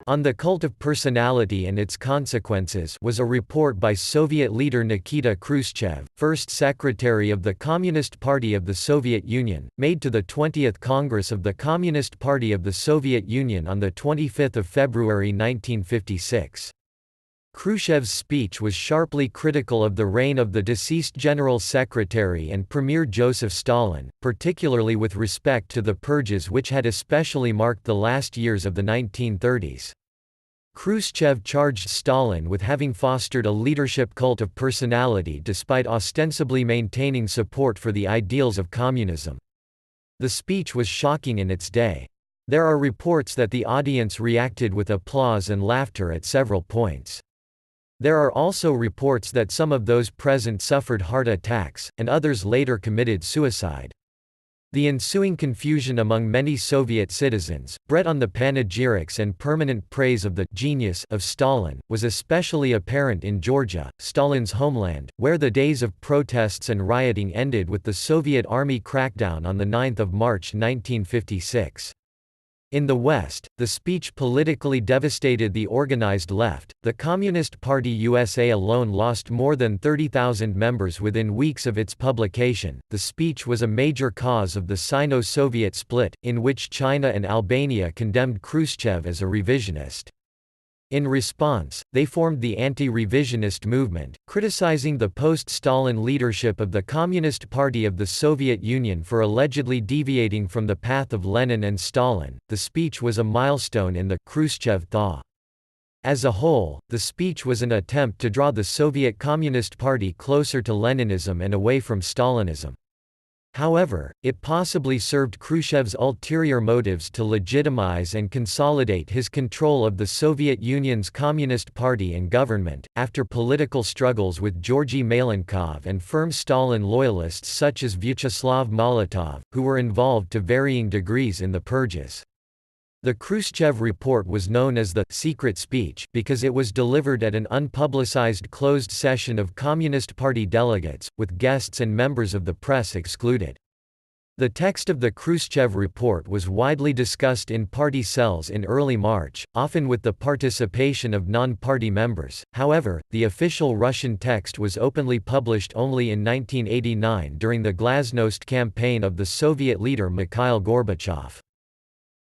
On the Cult of Personality and Its Consequences was a report by Soviet leader Nikita Khrushchev, first secretary of the Communist Party of the Soviet Union, made to the 20th Congress of the Communist Party of the Soviet Union on 25 February 1956. Khrushchev's speech was sharply critical of the reign of the deceased General Secretary and Premier Joseph Stalin, particularly with respect to the purges which had especially marked the last years of the 1930s. Khrushchev charged Stalin with having fostered a leadership cult of personality despite ostensibly maintaining support for the ideals of communism. The speech was shocking in its day. There are reports that the audience reacted with applause and laughter at several points. There are also reports that some of those present suffered heart attacks, and others later committed suicide. The ensuing confusion among many Soviet citizens, bred on the panegyrics and permanent praise of the genius of Stalin, was especially apparent in Georgia, Stalin's homeland, where the days of protests and rioting ended with the Soviet army crackdown on 9 March 1956. In the West, the speech politically devastated the organized left. The Communist Party USA alone lost more than 30,000 members within weeks of its publication. The speech was a major cause of the Sino-Soviet split, in which China and Albania condemned Khrushchev as a revisionist. In response, they formed the anti-revisionist movement, criticizing the post-Stalin leadership of the Communist Party of the Soviet Union for allegedly deviating from the path of Lenin and Stalin. The speech was a milestone in the Khrushchev Thaw. As a whole, the speech was an attempt to draw the Soviet Communist Party closer to Leninism and away from Stalinism. However, it possibly served Khrushchev's ulterior motives to legitimize and consolidate his control of the Soviet Union's Communist Party and government, after political struggles with Georgy Malenkov and firm Stalin loyalists such as Vyacheslav Molotov, who were involved to varying degrees in the purges. The Khrushchev report was known as the secret speech because it was delivered at an unpublicized closed session of Communist Party delegates, with guests and members of the press excluded. The text of the Khrushchev report was widely discussed in party cells in early March, often with the participation of non-party members. However, the official Russian text was openly published only in 1989 during the Glasnost campaign of the Soviet leader Mikhail Gorbachev.